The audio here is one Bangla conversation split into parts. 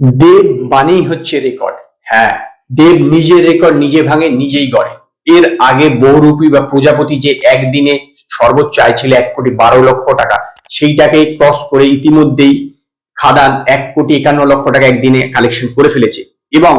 দেব মানেই হচ্ছে রেকর্ড। হ্যাঁ, দেব নিজের রেকর্ড নিজে ভাঙে, নিজেই গড়ে। এর আগে বহুরূপী বা প্রজাপতি যে একদিনে সর্বোচ্চ আয় ছিল 1,12,00,000 টাকা, সেইটাকে ক্রস করে ইতিমধ্যেই খাদান 1,51,00,000 টাকা একদিনে কালেকশন করে ফেলেছে। এবং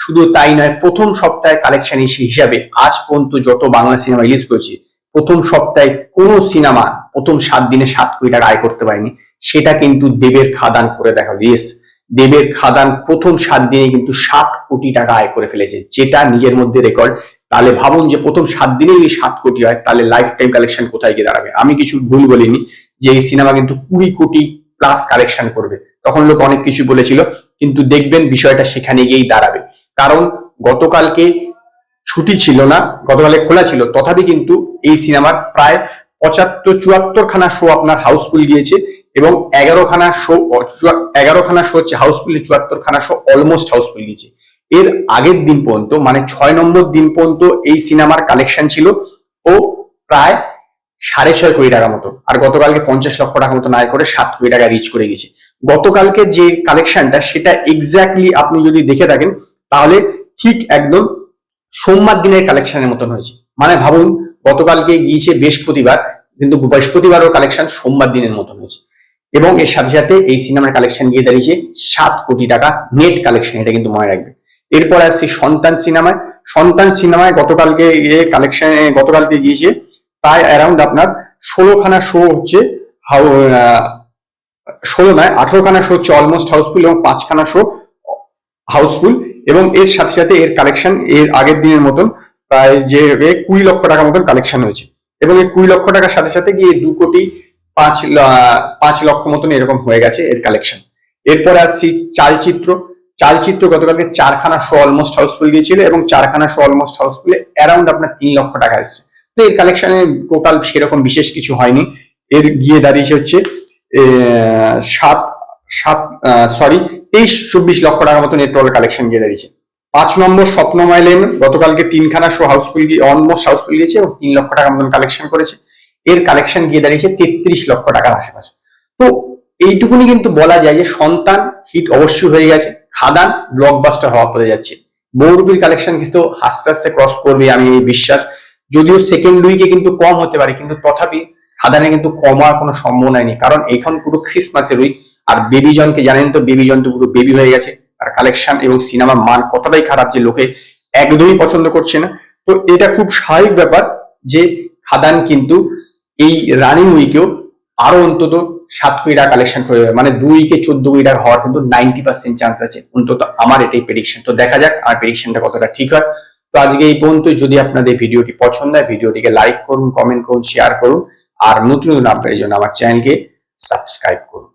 শুধু তাই নয়, প্রথম সপ্তাহের কালেকশন হিসাবে আজ পর্যন্ত যত বাংলা সিনেমা রিলিজ করেছে, প্রথম সপ্তাহে কোন সিনেমা প্রথম 7 দিনে 7 কোটি টাকা আয় করতে পারেনি। সেটা কিন্তু দেবের খাদান করে দেখালো। ইয়েস, দেবের খাদান প্রথম 7 দিনে কিন্তু 7 কোটি টাকা আয় করে ফেলেছে, যেটা নিজের মধ্যে রেকর্ড। তাহলে ভাবুন যে প্রথম 7 দিনে যদি 7 কোটি হয়, তাহলে লাইফ টাইম কালেকশন কোথায় গিয়ে দাঁড়াবে। আমি কিছু ভুল বলিনি যে এই সিনেমা কিন্তু 20 কোটি প্লাস কালেকশন করবে, তখন লোক অনেক কিছু বলেছিল, কিন্তু দেখবেন বিষয়টা সেখানে গিয়েই দাঁড়াবে। কারণ গতকালকে ছুটি ছিল না, গতকালে খোলা ছিল, তথাপি কিন্তু এই সিনেমার প্রায় 75-74 খানা শো আপনার হাউসফুল গিয়েছে এবং 11 খানা শো হচ্ছে হাউসফুল, 74 খানা শো অলমোস্ট হাউসফুল গিয়েছে। এর আগের দিন পর্যন্ত মানে 6 নম্বর দিন পর্যন্ত এই সিনেমার কালেকশন ছিল ও প্রায় 6.5 কোটি টাকা মতো, আর গতকালকে 50 লক্ষ টাকা মতো আয় করে 7 কোটি টাকা রিচ করে গেছে। গতকালকে যে কালেকশনটা সেটা এক্স্যাক্টলি আপনি যদি দেখে থাকেন তাহলে ঠিক একদম সোমবার দিনের কালেকশনের মতন হয়েছে। মানে ভাবুন, গতকালকে গিয়েছে বৃহস্পতিবার, কিন্তু বৃহস্পতিবারও কালেকশন সোমবার দিনের মতন হয়েছে। এবং এর সাথে সাথে এই সিনেমার কালেকশন গিয়ে দাঁড়িয়েছে 7 কোটি টাকা নেট কালেকশন, এটা কিন্তু মনে রাখবে। এরপর আসছে সন্তান সিনেমায় গতকালকে গতকালকে গিয়েছে প্রায় অ্যারাউন্ড আপনার 16 খানা শো হচ্ছে 16 নয় 18 খানা শো হচ্ছে অলমোস্ট হাউসফুল এবং 5 খানা শো হাউসফুল। এবং এর সাথে সাথে এর কালেকশন এর আগের দিনের মতন প্রায় যে 20 লক্ষ টাকা মতন কালেকশন হয়েছে। এবং এই 20 লক্ষ টাকার সাথে সাথে গিয়ে 2 কোটি 5 লক্ষ মতন এরকম হয়ে গেছে এর কালেকশন। এরপরে আসছি চালচিত্র গতকালকে 4 খানা শো অলমোস্ট হাউসফুল গিয়েছিল এবং 4 খানা শো অলমোস্ট হাউসফুলে অ্যারাউন্ড আপনার 3 লক্ষ টাকা এসছে। তো এর কালেকশনে টোটাল সেরকম বিশেষ কিছু হয়নি। এর গিয়ে দাঁড়িয়েছে হচ্ছে 23-24 লক্ষ টাকার মতন এর টোটাল কালেকশন গিয়ে দাঁড়িয়েছে। 5 নম্বর স্বপ্নময় লেন গতকালকে 3 খানা শো হাউসফুল অলমোস্ট হাউসফুল গিয়েছে এবং 3 লক্ষ টাকার মতন কালেকশন করেছে। এর কালেকশন গিয়ে দাঁড়িয়েছে 33 লক্ষ টাকার আশেপাশে। তো এইটুকুনি কিন্তু বলা যায় যে সন্তান হিট অবশ্যই হয়ে গেছে, খাদান ব্লকবাস্টার হওয়া পড়ে যাচ্ছে। বহুরূপীর কালেকশন কিন্তু আস্তে আস্তে ক্রস করবে আমি বিশ্বাস, যদিও সেকেন্ড উইকে কিন্তু কম হতে পারে, কিন্তু তথাপি খাদানে কিন্তু কমার কোনো সম্ভাবনা নেই, কারণ এখন পুরো ক্রিসমাসের উইক। আর বেবি জনকে জানেন তো, বেবি জন তো পুরো বেবি হয়ে গেছে। আর কালেকশন এবং সিনেমার মান কতটাই খারাপ যে লোকে একদমই পছন্দ করছে না। তো এটা খুব স্বাভাবিক ব্যাপার যে খাদান কিন্তু এই রানিং উইকেও আরো অন্তত 7 কোটি টাকা কালেকশন করে যাবে, মানে 2 উইকে 14 কোটি টাকা হওয়ার কিন্তু 90% চান্স আছে, অন্তত আমার এটাই প্রেডিকশন। তো দেখা যাক আমার প্রেডিকশনটা কতটা ঠিক হয়। তো আজকে এই পর্যন্ত। যদি আপনাদের ভিডিওটি পছন্দ হয়, ভিডিওটিকে লাইক করুন, কমেন্ট করুন, শেয়ার করুন, আর নতুন আপডেটের জন্য আমার চ্যানেলকে সাবস্ক্রাইব করুন।